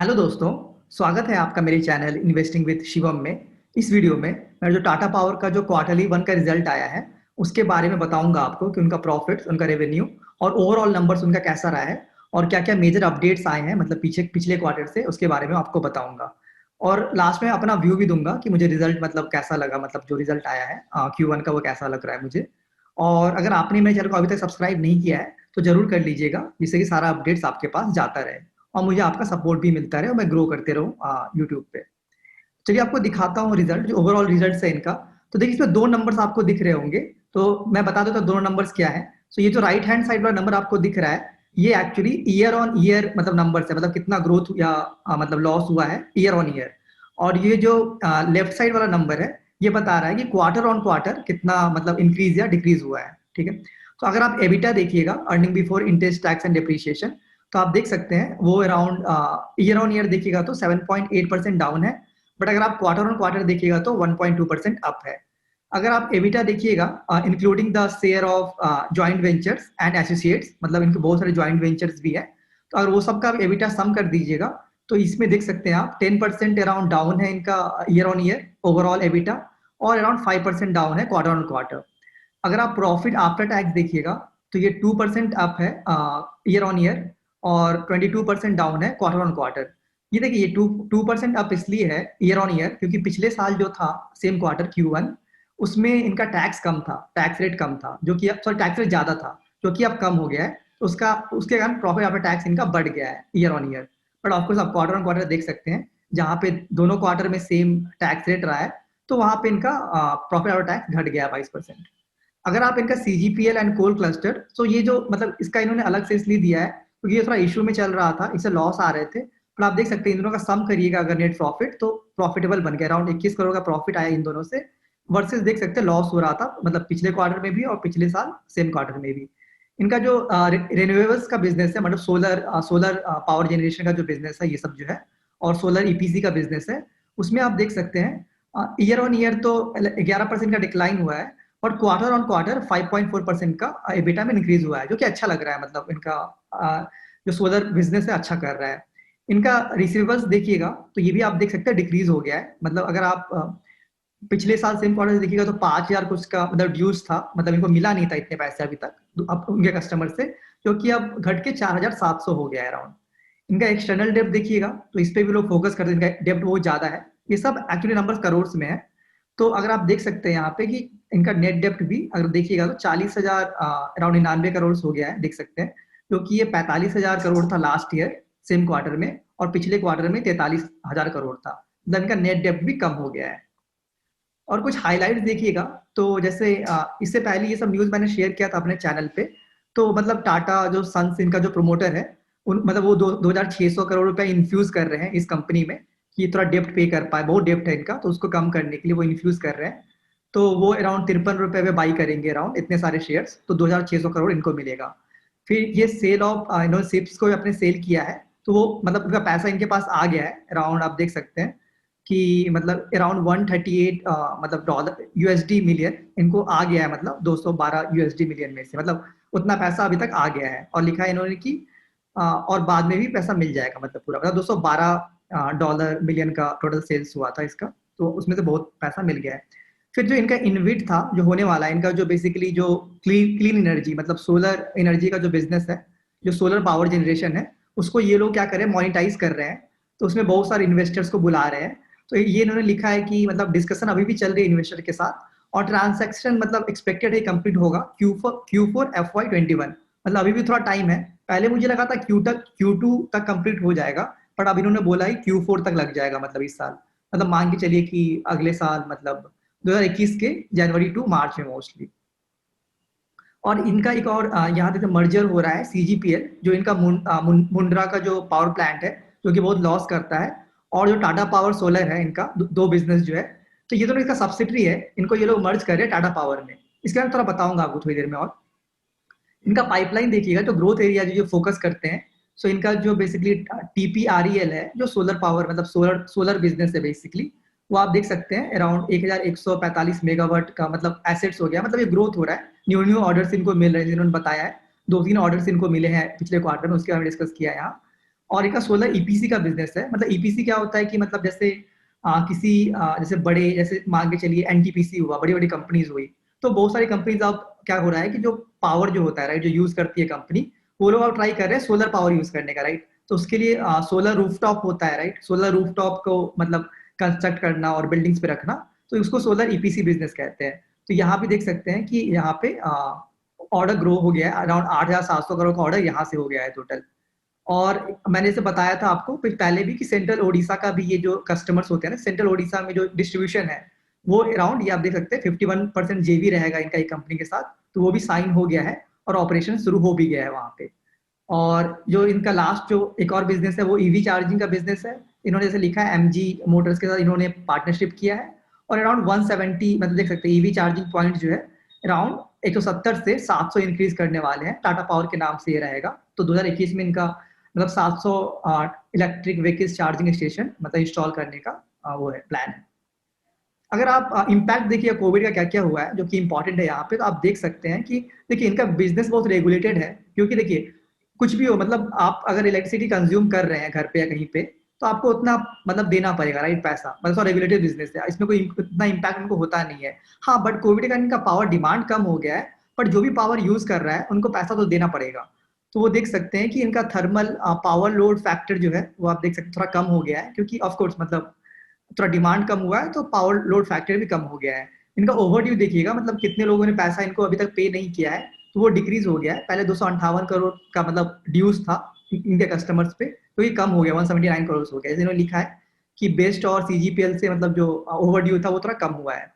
Hello दोस्तों। स्वागत है आपका मेरे चैनल इन्वेस्टिंग विद शिवम में। इस वीडियो में मैं जो टाटा पावर का जो क्वार्टरली वन का रिजल्ट आया है उसके बारे में बताऊंगा आपको कि उनका प्रॉफिट्स, उनका रेवेन्यू और ओवरऑल नंबर्स उनका कैसा रहा है और क्या क्या मेजर अपडेट्स आए हैं, मतलब पीछे पिछले क्वार्टर से उसके बारे में आपको बताऊंगा। और लास्ट में अपना व्यू भी दूंगा कि मुझे रिजल्ट मतलब कैसा लगा, मतलब जो रिजल्ट आया है Q1 का वो कैसा लग रहा है मुझे। और अगर आपने मेरे चैनल को अभी तक सब्सक्राइब नहीं किया है तो जरूर कर लीजिएगा, जिससे कि सारा अपडेट्स आपके पास जाता रहे और मुझे आपका सपोर्ट भी मिलता रहे और मैं ग्रो करते रहूँ यूट्यूब पे। चलिए आपको दिखाता हूँ रिजल्ट, जो ओवरऑल रिजल्ट है इनका। तो देखिए इसमें दो नंबर्स आपको दिख रहे होंगे, तो मैं बता देता हूँ दोनों नंबर्स क्या है। तो ये जो राइट हैंड साइड वाला नंबर आपको दिख रहा है, ये एक्चुअली ईयर ऑन ईयर मतलब नंबर्स है, मतलब कितना ग्रोथ या मतलब लॉस हुआ है ईयर ऑन ईयर। और ये जो लेफ्ट साइड वाला नंबर है ये बता रहा है कि क्वार्टर ऑन क्वार्टर कितना मतलब इंक्रीज या डिक्रीज हुआ है। ठीक है। तो अगर आप एबिटा देखिएगा, earning before interest tax and depreciation, तो आप देख सकते हैं वो अराउंड ईयर ऑन ईयर देखिएगा तो 7.8% डाउन है। बट अगर आप क्वार्टर ऑन क्वार्टर देखिएगा तो 1.2% अप है। अगर आप एबिटा देखिएगा including the share of joint ventures and associates, मतलब इनके बहुत सारे जॉइंट वेंचर्स भी है, तो अगर वो सबका एबिटा सम कर दीजिएगा तो इसमें देख सकते हैं आप 10% अराउंड डाउन है इनका year on year overall EBITDA, और अराउंड 5% डाउन है क्वार्टर ऑन क्वार्टर। अगर आप प्रॉफिट आफ्टर टैक्स देखिएगा तो ये 2% अप है ईयर ऑन ईयर, और 22% डाउन है क्वार्टर ऑन क्वार्टर। ये देखिए ये 2% अप इसलिए है ईयर ऑन ईयर क्योंकि पिछले साल जो था सेम क्वार्टर Q1, उसमें इनका टैक्स कम था, टैक्स रेट कम था, जो कि अब सॉरी टैक्स रेट ज्यादा था जो कि अब कम हो गया है। तो उसका उसके कारण प्रॉफिट आफ्टर टैक्स इनका बढ़ गया है year on year. But of course आप क्वार्टर ऑन क्वार्टर देख सकते हैं, जहाँ पे दोनों क्वार्टर में सेम टैक्स रेट रहा है, तो वहां पे इनका प्रॉफिट आफ्टर टैक्स घट गया 22%। अगर आप इनका सीजीपीएल एंड कोल क्लस्टर, तो ये जो मतलब इसका इन्होंने अलग से इसलिए दिया है क्योंकि ये थोड़ा इशू में चल रहा था, इससे लॉस आ रहे थे। पर आप देख सकते हैं इन दोनों का सम करिएगा अगर नेट प्रॉफिट, तो प्रॉफिटेबल बन गया, अराउंड 21 करोड़ का प्रॉफिट आया इन दोनों से। वर्सेस देख सकते हैं लॉस हो रहा था, मतलब पिछले क्वार्टर में भी और पिछले साल सेम क्वार्टर में भी। इनका जो रिन्यूएबल्स का बिजनेस है, मतलब सोलर पावर जनरेशन का जो बिजनेस है ये सब जो है, और सोलर ईपीसी का बिजनेस है, उसमें आप देख सकते हैं ईयर ऑन ईयर तो 11% का डिक्लाइन हुआ है, और क्वार्टर ऑन क्वार्टर 5.4% का एबिटा में इंक्रीज हुआ है, जो कि अच्छा लग रहा है। मतलब इनका जो सोलर बिजनेस है अच्छा कर रहा है। इनका रिसीवेबल्स देखिएगा तो ये भी आप देख सकते हैं डिक्रीज हो गया है। मतलब अगर आप पिछले साल सेम क्वार्टर से देखिएगा तो 5,000 कुछ का मतलब ड्यूज था, मतलब इनको मिला नहीं था इतने पैसे अभी तक अब उनके कस्टमर से, जो कि अब घट के 4,700 हो गया है अराउंड। इनका एक्सटर्नल डेप्ट देखिएगा तो इस पे भी लोग फोकस करते हैं, इनका डेप्ट बहुत ज्यादा है। ये सब एक्चुअली नंबर्स करोड़ में है। तो अगर आप देख सकते हैं यहाँ पे कि इनका नेट डेप्ट भी अगर देखिएगा तो 40,000 अराउंड 99 करोड़ हो गया है, देख सकते हैं, क्योंकि ये 45,000 करोड़ था लास्ट ईयर सेम क्वार्टर में, और पिछले क्वार्टर में 43,000 करोड़ था। मतलब इनका नेट डेप्ट भी कम हो गया है। और कुछ हाइलाइट्स देखिएगा, तो जैसे इससे पहले ये सब न्यूज मैंने शेयर किया था अपने चैनल पे। तो मतलब टाटा जो सन्स इनका जो प्रोमोटर है, उन मतलब वो 2,600 करोड़ रुपया इन्फ्यूज कर रहे हैं इस कंपनी में कि थोड़ा डेप्ट पे कर पाए, बहुत डेप्ट है इनका, तो उसको कम करने के लिए वो इन्फ्यूज कर रहे हैं। तो वो अराउंड 53 रुपए में बाई करेंगे अराउंड इतने सारे शेयर्स, तो 2,600 करोड़ इनको मिलेगा। फिर ये सेल ऑफ इन्होंने सिप्स को अपने सेल किया है, तो वो मतलब उनका पैसा इनके पास आ गया है अराउंड, आप देख सकते हैं कि मतलब अराउंड 138 मतलब डॉलर यूएसडी मिलियन इनको आ गया है, मतलब 212 यूएसडी मिलियन में से, मतलब उतना पैसा अभी तक आ गया है। और लिखा है इन्होंने कि और बाद में भी पैसा मिल जाएगा, मतलब पूरा मतलब 212 डॉलर मिलियन का टोटल सेल्स हुआ था इसका, तो उसमें से बहुत पैसा मिल गया है। फिर जो इनका इनविट था जो होने वाला है, इनका जो बेसिकली जो क्लीन एनर्जी मतलब सोलर एनर्जी का जो बिजनेस है, जो सोलर पावर जनरेशन है, उसको ये लोग क्या कर रहे हैं, मोनिटाइज कर रहे हैं। तो उसमें बहुत सारे इन्वेस्टर्स को बुला रहे हैं। तो ये इन्होंने लिखा है कि मतलब डिस्कशन अभी भी चल रही है इन्वेस्टर के साथ, और ट्रांसैक्शन मतलब एक्सपेक्टेड है कंप्लीट होगा Q4 FY21। मतलब अभी भी थोड़ा टाइम है, पहले मुझे लगा था Q2 तक कंप्लीट हो जाएगा, पर अब इन्होंने बोला है Q4 तक लग जाएगा, मतलब इस साल, मतलब मान के चलिए कि अगले साल, मतलब 2021 के जनवरी टू मार्च में मोस्टली। और इनका एक और यहाँ पे मर्जर हो रहा है सीजीपीएल, जो इनका मुंड्रा का जो पावर प्लांट है, जो कि बहुत लॉस करता है, और जो टाटा पावर सोलर है, इनका दो बिजनेस जो है, तो ये दोनों इसका सब्सिडरी है, इनको ये लोग मर्ज कर रहे हैं टाटा पावर में। इसके बारे में थोड़ा बताऊंगा आपको थोड़ी देर में। और इनका पाइपलाइन देखिएगा तो ग्रोथ एरिया जो फोकस करते हैं, सो इनका जो बेसिकली टीपीआरईएल है, जो सोलर पावर मतलब सोलर सोलर बिजनेस है बेसिकली, वो आप देख सकते हैं अराउंड 1,145 मेगावाट का मतलब एसेट्स हो गया, मतलब ये ग्रोथ हो रहा है। न्यू न्यू ऑर्डर्स इनको मिल रहे हैं, जिन्होंने बताया है 2-3 ऑर्डर्स इनको मिले हैं पिछले क्वार्टर में, उसके बारे में डिस्कस किया है यहाँ। और इनका सोलर ईपीसी का बिजनेस है। मतलब ईपीसी क्या होता है कि मतलब जैसे किसी जैसे बड़े, जैसे मान के चलिए एनटीपीसी हुआ, बड़ी बड़ी कंपनीज हुई, तो बहुत सारी कंपनीज अब क्या हो रहा है कि जो पावर जो होता है राइट, जो यूज करती है कंपनी, वो लोग अब ट्राई कर रहे हैं सोलर पावर यूज करने का राइट। तो उसके लिए सोलर रूफटॉप होता है राइट, सोलर रूफटॉप को मतलब कंस्ट्रक्ट करना और बिल्डिंग्स पे रखना, तो उसको सोलर ईपीसी बिजनेस कहते हैं। तो यहाँ भी देख सकते हैं कि यहाँ पे ऑर्डर ग्रो हो गया है, अराउंड 8,700 करोड़ का ऑर्डर यहाँ से हो गया है टोटल। और मैंने इसे बताया था आपको पहले भी कि सेंट्रल ओडिशा का भी ये जो कस्टमर्स होते हैं ना, सेंट्रल ओडिशा में जो डिस्ट्रीब्यूशन है वो अराउंड, ये आप देख सकते हैं 51% जेवी रहेगा इनका एक कंपनी के साथ, तो वो भी साइन हो गया है और ऑपरेशन शुरू हो भी गया है वहां पे। और जो इनका लास्ट जो एक और बिजनेस है वो ईवी चार्जिंग का बिजनेस है। इन्होंने जैसे लिखा है एमजी मोटर्स के साथ इन्होंने पार्टनरशिप किया है, और अराउंड 170 मतलब देख सकते हैं ईवी चार्जिंग पॉइंट जो है अराउंड 170 से 700 इंक्रीज करने वाले हैं, टाटा पावर के नाम से ये रहेगा। तो 2021 में इनका मतलब 700 इलेक्ट्रिक व्हीकल्स चार्जिंग स्टेशन मतलब इंस्टॉल करने का वो है प्लान है। अगर आप इम्पैक्ट देखिए कोविड का क्या क्या हुआ है जो कि इंपॉर्टेंट है यहाँ पे, तो आप देख सकते हैं कि देखिए इनका बिजनेस बहुत रेगुलेटेड है। क्योंकि देखिए कुछ भी हो, मतलब आप अगर इलेक्ट्रिसिटी कंज्यूम कर रहे हैं घर पे या कहीं पे, तो आपको उतना मतलब देना पड़ेगा राइट, पैसा, मतलब रेगुलेटेड बिजनेस है, इसमें कोई उतना इम्पैक्ट उनको होता नहीं है। हाँ, बट कोविड का इनका पावर डिमांड कम हो गया है, बट जो भी पावर यूज कर रहा है उनको पैसा तो देना पड़ेगा। तो वो देख सकते हैं कि इनका थर्मल पावर लोड फैक्टर जो है वो आप देख सकते हैं थोड़ा कम हो गया है, क्योंकि ऑफकोर्स मतलब थोड़ा डिमांड कम हुआ है तो पावर लोड फैक्टर भी कम हो गया है। इनका ओवरड्यू देखिएगा, मतलब कितने लोगों ने पैसा इनको अभी तक पे नहीं किया है, तो वो डिक्रीज हो गया है। पहले 258 करोड़ का मतलब ड्यूज था इनके कस्टमर्स पे, तो ये कम हो गया, 179 करोड़ हो गया। इन्होंने लिखा है कि बेस्ट और सीजीपीएल से मतलब जो ओवरड्यू था वो थोड़ा कम हुआ है।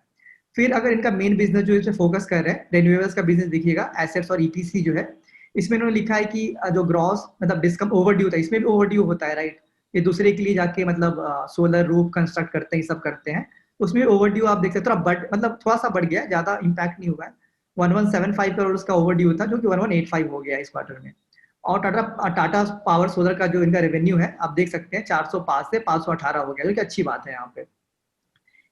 फिर अगर इनका मेन बिजनेस जो इस पे फोकस कर रहे हैं, रेन्यूएबल्स का बिजनेस देखिएगा, एसेट्स और ईपीसी जो है, इसमें इन्होंने लिखा है कि जो ग्रॉस मतलब डिस्कम ओवरड्यू था, इसमें भी ओवरड्यू होता है राइट। ये दूसरे के लिए जाके मतलब सोलर रूफ कंस्ट्रक्ट करते हैं, ये सब करते हैं, उसमें ओवरड्यू आप देख सकते हो थोड़ा बढ़ मतलब थोड़ा सा बढ़ गया, ज्यादा इंपैक्ट नहीं हुआ है। 1175 करोड़ का ओवरड्यू था जो कि 1185 हो गया इस क्वार्टर में। और टाटा टाटा पावर सोलर का जो इनका रेवेन्यू है आप देख सकते हैं 405 से 518 हो गया, जो कि अच्छी बात है यहाँ पे।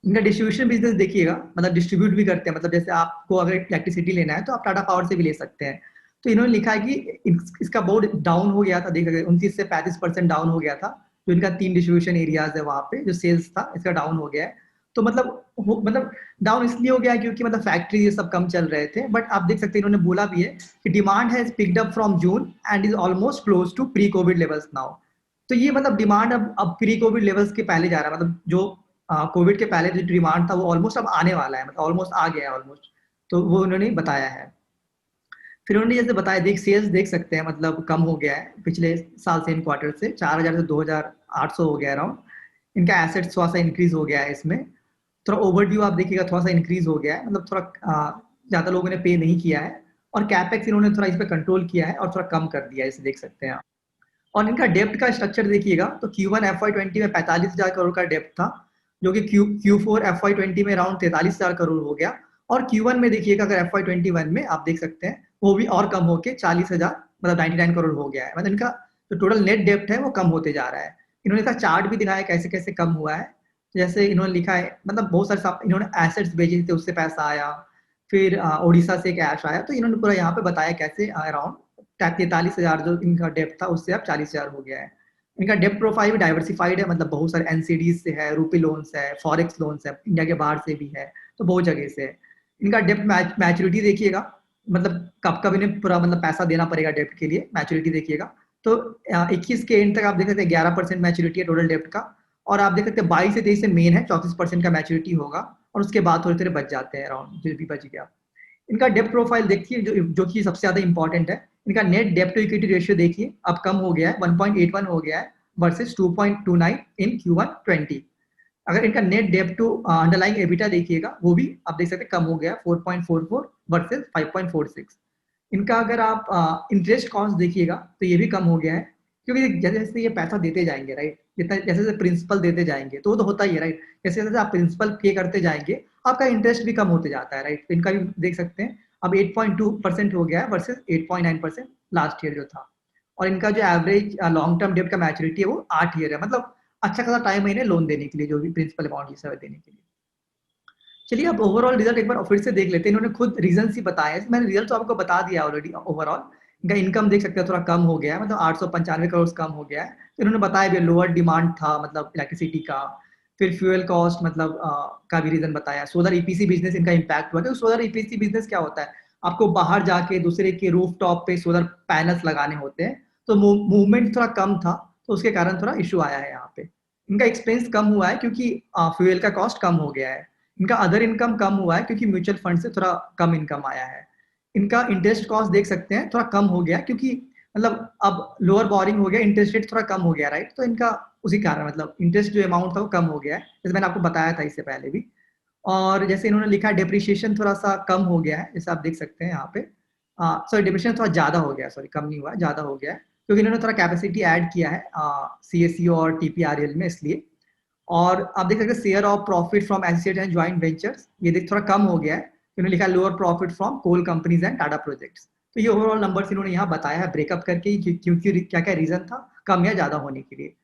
इनका डिस्ट्रीब्यूशन बिजनेस देखिएगा, मतलब डिस्ट्रीब्यूट भी करते हैं, मतलब जैसे आपको अगर इलेक्ट्रिसिटी लेना है तो आप टाटा पावर से भी ले सकते हैं। तो इन्होंने लिखा है कि इसका बोर्ड डाउन हो गया था, देख सकते 29 से 35% डाउन हो गया था। जो इनका 3 डिस्ट्रीब्यूशन एरियाज है वहां पे जो सेल्स था इसका डाउन हो गया है। तो मतलब डाउन इसलिए हो गया है क्योंकि मतलब फैक्ट्री ये सब कम चल रहे थे, बट आप देख सकते हैं इन्होंने बोला भी है कि demand has picked up from June and is almost close to pre COVID levels now. तो ये मतलब डिमांड अब प्री कोविड लेवल्स के पहले जा रहा है, मतलब जो कोविड के पहले जो डिमांड था वो ऑलमोस्ट अब आने वाला है, मतलब ऑलमोस्ट आ गया है ऑलमोस्ट। तो वो उन्होंने बताया है। फिर उन्होंने जैसे बताया, सेल्स देख सकते हैं मतलब कम हो गया है पिछले साल सेम क्वार्टर से, 4,000 से 2,800 हो गया अराउंड। इनका एसेट थोड़ा सा इंक्रीज हो गया है इसमें। थोड़ा ओवरड्यू आप देखिएगा थोड़ा सा इंक्रीज हो गया है, मतलब थोड़ा ज्यादा लोगों ने पे नहीं किया है। और कैपेक्स इन्होंने थोड़ा इस पर कंट्रोल किया है और थोड़ा कम कर दिया है, इसे देख सकते हैं आप। और इनका डेप्ट का स्ट्रक्चर देखिएगा तो Q1 FY20 में 45,000 करोड़ का डेप्ट था, जो कि Q4 FY20 में अराउंड 43,000 करोड़ हो गया। और Q1 में देखिएगा अगर FY21 में आप देख सकते हैं वो भी और कम होके 40,000 मतलब 99 करोड़ हो गया है। मतलब इनका जो टोटल नेट डेप्ट है वो कम होते जा रहा है। इन्होंने इसका चार्ट भी दिखाया कैसे कैसे कम हुआ है। जैसे इन्होंने लिखा है मतलब बहुत सारे इन्होंने एसेट्स बेचे थे उससे पैसा आया, फिर उड़ीसा से कैश आया, तो इन्होंने पूरा यहाँ पे बताया कैसे अराउंड 43,000 जो इनका डेप्ट था उससे अब 40,000 हो गया है। इनका डेप्ट प्रोफाइल भी डाइवर्सिफाइड है, मतलब बहुत सारे एनसीडीज से है, रूपी लोन्स है, फॉरेक्स लोन्स है, इंडिया के बाहर से भी है, तो बहुत जगह से है। इनका डेप्ट मैच्योरिटी देखिएगा, मतलब कब कब इन्हें पूरा मतलब पैसा देना पड़ेगा डेप्ट के लिए, मैच्योरिटी देखिएगा। तो 21 के एंड तक आप देख सकते हैं 11% मैच्योरिटी है टोटल डेप्ट का। और आप देख सकते हैं 22 से 23 से मेन है, 34% का मैच्योरिटी होगा, और उसके बाद थोड़े थोड़े बच जाते हैं अराउंड जो भी बच गया। इनका डेप्ट प्रोफाइल देखिए जो कि सबसे ज्यादा इंपॉर्टेंट है। इनका नेट डेप्ट टू इक्विटी रेशियो देखिए अब कम हो गया है, 1.81 हो गया है वर्सेस 2.29 इन Q1 20। अगर इनका नेट डेप्ट टू अंडरलाइंग एबिटा देखिएगा वो भी आप देख सकते हैं कम हो गया, 4.44 वर्सेस 5.46। इनका अगर आप इंटरेस्ट कॉस्ट देखिएगा तो ये भी कम हो गया है, क्योंकि जैसे जैसे ये पैसा देते जाएंगे राइट, जितना जैसे जैसे प्रिंसिपल देते जाएंगे तो वो तो होता ही है राइट, जैसे जैसे आप प्रिंसिपल पे करते जाएंगे आपका इंटरेस्ट भी कम होते जाता है राइट। तो इनका भी देख सकते हैं अब 8.2% हो गया है वर्सेस 8.9% लास्ट ईयर जो था। और इनका जो एवरेज लॉन्ग टर्म डेट का मैच्योरिटी है वो 8 ईयर है, मतलब अच्छा खासा टाइम है इन्हें लोन देने के लिए, जो भी प्रिंसिपल अमाउंट ये सब देने के लिए। चलिए अब ओवरऑल रिजल्ट एक बार फिर से देख लेते हैं। इन्होंने खुद रीजन ही बताए, मैंने रिजल्ट तो आपको बता दिया ऑलरेडी ओवरऑल। इनका इनकम देख सकते हैं थोड़ा कम हो गया है, मतलब 895 करोड़ कम हो गया है। तो इन्होंने बताया भी लोअर डिमांड था मतलब इलेक्ट्रिसिटी का, फिर फ्यूल कॉस्ट मतलब का भी रीजन बताया। सोलर ईपीसी बिजनेस इनका इम्पैक्ट हुआ। तो सोलर ईपीसी बिजनेस क्या होता है, आपको बाहर जाके दूसरे के रूफ टॉप पे सोलर पैनल्स लगाने होते हैं, तो मूवमेंट थोड़ा कम था, तो उसके कारण थोड़ा इशू आया है यहाँ पे। इनका एक्सपेंस कम हुआ है क्योंकि फ्यूल का कॉस्ट कम हो गया है। इनका अदर इनकम कम हुआ है क्योंकि म्यूचुअल फंड से थोड़ा कम इनकम आया है। इनका इंटरेस्ट कॉस्ट देख सकते हैं थोड़ा कम हो गया क्योंकि मतलब अब लोअर बोरिंग हो गया, इंटरेस्ट रेट थोड़ा कम हो गया, राइट। तो इनका उसी कारण मतलब इंटरेस्ट जो अमाउंट था वो कम हो गया है, जैसे मैंने आपको बताया था इससे पहले भी। और जैसे इन्होंने लिखा है डेप्रिसिएशन थोड़ा सा कम हो गया है, जैसे आप देख सकते हैं यहाँ पे। सॉरी, डेप्रिसिएशन थोड़ा ज्यादा हो गया है, सॉरी कम नहीं हुआ है, ज्यादा हो गया है क्योंकि इन्होंने थोड़ा कैपेसिटी ऐड किया है सीएससी और टीपीआरएल में, इसलिए। और आप देख सकते हैं share of profit from associate and joint ventures, ये देख थोड़ा कम हो गया है। इन्होंने लिखा है lower profit from coal companies and Tata projects. तो ये ओवरऑल नंबर्स इन्होंने यहाँ बताया है ब्रेकअप करके क्योंकि क्या क्या रीजन था कम या ज्यादा होने के लिए।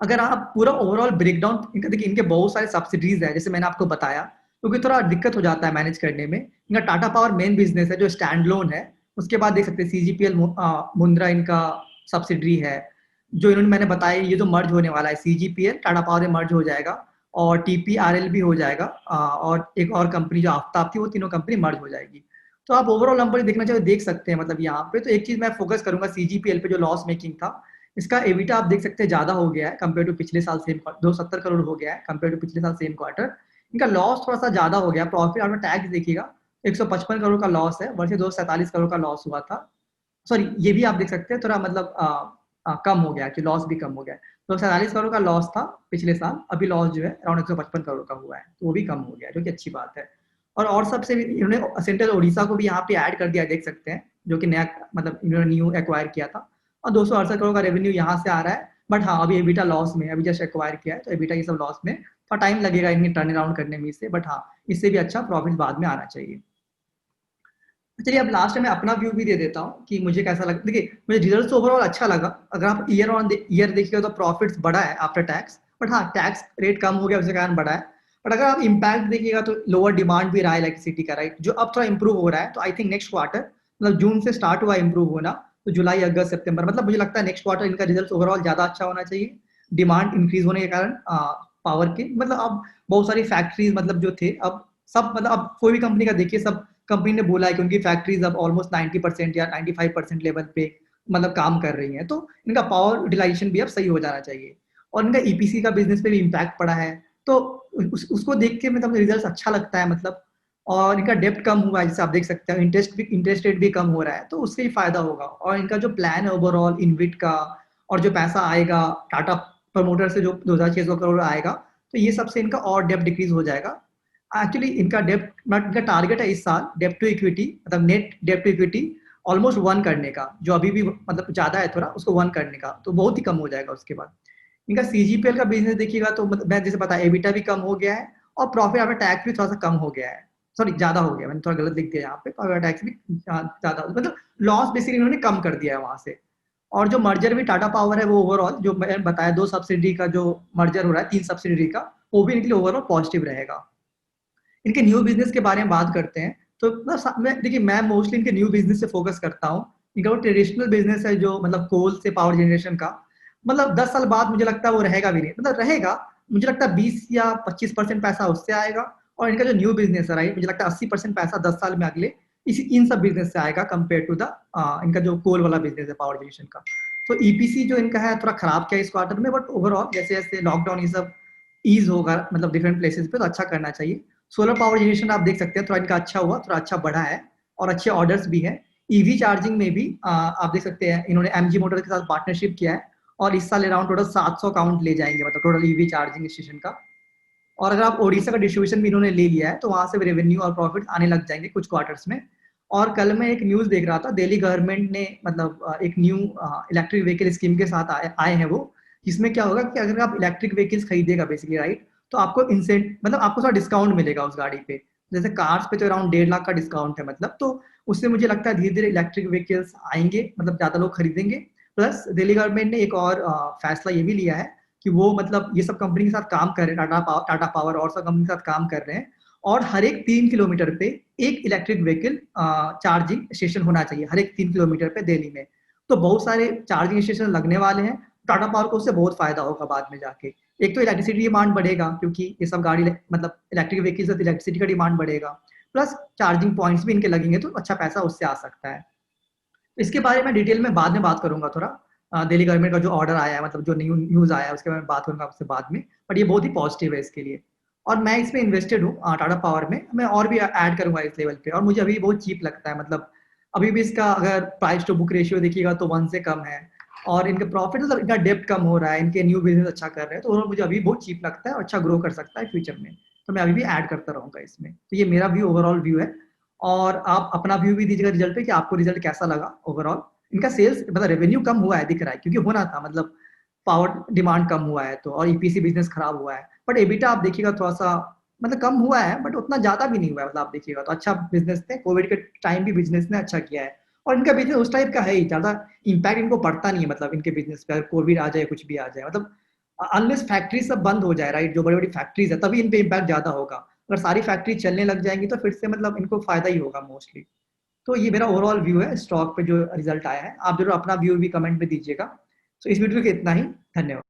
अगर आप पूरा ओवरऑल ब्रेकडाउन इनका देखिए, इनके बहुत सारे सब्सिडीज है जैसे मैंने आपको बताया, क्योंकि थोड़ा दिक्कत हो जाता है मैनेज करने में। इनका टाटा पावर मेन बिजनेस है जो स्टैंड लोन है। उसके बाद देख सकते हैं सीजीपीएल मुंद्रा इनका सब्सिडरी है, जो इन्होंने मैंने बताया ये जो मर्ज होने वाला है, सीजीपीएल टाटा पावर में मर्ज हो जाएगा और टीपीआरएल भी हो जाएगा, और एक और कंपनी जो आफ्ताब थी, वो तीनों कंपनी मर्ज हो जाएगी। तो आप ओवरऑल नंबर देखना चाहिए देख सकते हैं मतलब यहाँ पे। तो एक चीज मैं फोकस करूंगा सीजीपीएल पे जो लॉस मेकिंग था, इसका एबिटा आप देख सकते हैं ज्यादा हो गया है कंपेयर टू पिछले साल सेम, 270 करोड़ हो गया है कंपेयर टू पिछले साल सेम क्वार्टर। इनका लॉस थोड़ा सा ज्यादा हो गया। प्रॉफिट आफ्टर टैक्स देखिएगा 155 करोड़ का लॉस है, वर्ष 247 करोड़ का लॉस हुआ था। सॉरी, ये भी आप देख सकते हैं थोड़ा मतलब कम हो गया कि लॉस भी कम हो गया है। तो 47 करोड़ का लॉस था पिछले साल, अभी लॉस जो है अराउंड 155 करोड़ का हुआ है, तो वो भी कम हो गया है, जो कि अच्छी बात है। और सबसे भी इन्होंने सेंट्रल ओडिशा को भी यहाँ पे ऐड कर दिया है, देख सकते हैं, जो कि नया मतलब इन्होंने न्यू एक्वायर किया था। और 268 करोड़ का रेवेन्यू यहाँ से आ रहा है। बट हाँ, अभी एबिटा लॉस में, अभी जस्ट एक्वायर किया है तो एबिटा ये सब लॉस में, थोड़ा टाइम लगेगा इनके टर्न अराउंड करने में इससे। बट हाँ, इससे भी अच्छा प्रॉफिट बाद में आना चाहिए। चलिए अब लास्ट में मैं अपना व्यू भी दे देता हूँ कि मुझे कैसा लगा। देखिए, मुझे रिजल्ट ओवरऑल अच्छा लगा। अगर आप ईयर ऑन ईयर देखिएगा तो प्रॉफिट्स बढ़ा है आफ्टर टैक्स, बट हाँ टैक्स रेट कम हो गया उसके कारण बढ़ा है। बट अगर आप इम्पैक्ट देखिएगा तो लोअर डिमांड भी रहा है इलेक्ट्रिसिटी का, राइट, जो अब थोड़ा इंप्रूव हो रहा है। तो आई थिंक नेक्स्ट क्वार्टर मतलब जून से स्टार्ट हुआ इंप्रूव होना, तो जुलाई अगस्त सितंबर मतलब मुझे लगता है नेक्स्ट क्वार्टर इनका रिजल्ट ओवरऑल ज्यादा अच्छा होना चाहिए, डिमांड इंक्रीज होने के कारण पावर के। मतलब अब बहुत सारी फैक्ट्रीज मतलब जो थे, अब सब मतलब अब कोई भी कंपनी का देखिए, सब कंपनी ने बोला है कि उनकी फैक्ट्रीज अब ऑलमोस्ट 90% या 95% लेवल पे मतलब काम कर रही हैं, तो इनका पावर यूटिलाइजेशन भी अब सही हो जाना चाहिए। और इनका ईपीसी का बिजनेस पे भी इम्पैक्ट पड़ा है, तो उसको देख के मतलब रिजल्ट अच्छा लगता है मतलब। और इनका डेप्ट कम हुआ है, जैसे आप देख सकते हैं, इंटरेस्ट रेट भी कम हो रहा है, तो उससे ही फायदा होगा। और इनका जो प्लान है ओवरऑल इनविट का, और जो पैसा आएगा टाटा प्रमोटर से जो 2600 करोड़ आएगा, तो ये सबसे इनका और डेप्ट डिक्रीज हो जाएगा। एक्चुअली इनका डेप्ट, इनका टारगेट है इस साल डेप्ट टू इक्विटी मतलब नेट डेप्ट टू इक्विटी ऑलमोस्ट 1 करने का, जो अभी भी मतलब ज्यादा है थोड़ा, उसको 1 करने का, तो बहुत ही कम हो जाएगा उसके बाद। इनका सीजीपीएल का बिजनेस देखिएगा तो मतलब मैं जैसे पता एबिटा भी कम हो गया है, और प्रॉफिट आफ्टर टैक्स भी थोड़ा सा कम हो गया है। सॉरी, ज्यादा हो गया, मैंने थोड़ा गलत लिख दिया यहाँ पे, प्रॉफिट टैक्स भी ज्यादा मतलब लॉस बेसिकली इन्होंने कम कर दिया है वहां से। और जो मर्जर भी टाटा पावर है वो ओवरऑल जो मैंने बताया, 2 सब्सिडी का जो मर्जर हो रहा है, 3 सब्सिडी का, वो भी इनके लिए ओवरऑल पॉजिटिव रहेगा। इनके न्यू बिजनेस के बारे में बात करते हैं, तो मतलब मैं देखिए, मैं मोस्टली इनके न्यू बिजनेस से फोकस करता हूँ। इनका वो ट्रेडिशनल बिजनेस है जो मतलब कोल से पावर जनरेशन का, मतलब 10 साल बाद मुझे लगता है वो रहेगा भी नहीं, मतलब रहेगा, मुझे लगता है 20 या 25% पैसा उससे आएगा। और इनका जो न्यू बिजनेस है, राइट, मुझे लगता है 80% पैसा 10 साल में अगले इसी इन सब बिजनेस से आएगा कंपेयर टू द इनका जो कोल वाला बिजनेस है पावर जनरेशन का। तो ईपीसी जो इनका है थोड़ा खराब किया इस क्वार्टर में, बट ओवरऑल जैसे जैसे लॉकडाउन ये सब ईज होगा मतलब डिफरेंट प्लेसेस पे, तो अच्छा करना चाहिए। सोलर पावर जनरेशन आप देख सकते हैं थोड़ा इनका अच्छा हुआ, थोड़ा अच्छा बढ़ा है, और अच्छे ऑर्डर्स भी हैं। ईवी चार्जिंग में भी आप देख सकते हैं इन्होंने एमजी मोटर के साथ पार्टनरशिप किया है, और इस साल अराउंड टोटल 700 काउंट ले जाएंगे मतलब टोटल ईवी चार्जिंग स्टेशन का। और अगर आप ओडिशा का डिस्ट्रीब्यूशन भी इन्होंने ले लिया है, तो वहां से रेवेन्यू और प्रॉफिट आने लग जाएंगे कुछ क्वार्टर्स में। और कल मैं एक न्यूज देख रहा था, दिल्ली गवर्नमेंट ने मतलब एक न्यू इलेक्ट्रिक व्हीकल स्कीम के साथ आए हैं वो, जिसमें क्या होगा कि अगर आप इलेक्ट्रिक व्हीकल्स खरीदेगा बेसिकली, राइट, तो आपको इंसेंट मतलब आपको थोड़ा डिस्काउंट मिलेगा उस गाड़ी पे। जैसे कार्स पे तो अराउंड 1.5 लाख का डिस्काउंट है मतलब, तो उससे मुझे लगता है धीरे धीरे इलेक्ट्रिक व्हीकल्स आएंगे, मतलब ज्यादा लोग खरीदेंगे। प्लस दिल्ली गवर्नमेंट ने एक और फैसला ये भी लिया है कि वो मतलब ये सब कंपनी के साथ काम कर रहे हैं, टाटा पावर और सब कंपनी के साथ काम कर रहे हैं, और हर एक 3 किलोमीटर पे एक इलेक्ट्रिक व्हीकल चार्जिंग स्टेशन होना चाहिए, हर एक 3 किलोमीटर पे दिल्ली में। तो बहुत सारे चार्जिंग स्टेशन लगने वाले हैं, टाटा पावर को उससे बहुत फ़ायदा होगा बाद में जाके। एक तो इलेक्ट्रिसिटी डिमांड बढ़ेगा क्योंकि ये सब गाड़ी मतलब इलेक्ट्रिक व्हीकल से इलेक्ट्रिसिटी का डिमांड बढ़ेगा, प्लस चार्जिंग पॉइंट्स भी इनके लगेंगे तो अच्छा पैसा उससे आ सकता है। इसके बारे में डिटेल में बाद में बात करूँगा थोड़ा। दिल्ली गवर्नमेंट का जो ऑर्डर आया है, मतलब जो न्यूज़ आया है उसके बारे में बात करूँगा आपसे बाद में, बट ये बहुत ही पॉजिटिव है इसके लिए। और मैं इसमें इन्वेस्टेड हूँ टाटा पावर में, मैं और भी ऐड करूँगा इस लेवल पे, और मुझे अभी बहुत चीप लगता है, मतलब अभी भी इसका अगर प्राइस टू बुक रेशियो देखिएगा तो 1 से कम है, और इनके प्रॉफिट मतलब इनका डेब्ट कम हो रहा है, इनके न्यू बिज़नेस अच्छा कर रहे हैं, तो ओवरऑल मुझे अभी बहुत चीप लगता है और अच्छा ग्रो कर सकता है फ्यूचर में। तो मैं अभी भी ऐड करता रहूँगा इसमें। तो ये मेरा व्यू ओवरऑल व्यू है, और आप अपना व्यू भी दीजिएगा रिजल्ट पे कि आपको रिजल्ट कैसा लगा ओवरऑल। इनका सेल्स मतलब रेवेन्यू कम हुआ है दिख रहा है, क्योंकि होना था, मतलब पावर डिमांड कम हुआ है तो, और ईपीसी बिजनेस खराब हुआ है, बट एबिटा आप देखिएगा थोड़ा-सा मतलब कम हुआ है, बट उतना ज़्यादा भी नहीं हुआ है, मतलब आप देखिएगा तो अच्छा बिजनेस थे, कोविड के टाइम भी बिजनेस ने अच्छा किया है, और इनका बिजनेस उस टाइप का है ही, ज़्यादा इम्पैक्ट इनको पड़ता नहीं है, मतलब इनके बिजनेस पे अगर कोविड आ जाए, कुछ भी आ जाए, मतलब अनलेस फैक्ट्री सब बंद हो जाए, राइट, जो बड़ी-बड़ी फैक्ट्रीज़ है, तभी इन पे इम्पैक्ट ज़्यादा होगा। अगर सारी फैक्ट्री चलने लग जाएँगी तो फिर से मतलब इनको फ़ायदा ही होगा मोस्टली। तो ये मेरा ओवरऑल व्यू है स्टॉक पे जो रिजल्ट आया है। आप ज़रूर अपना व्यू भी कमेंट में दीजिएगा। सो इस वीडियो के इतना ही। धन्यवाद।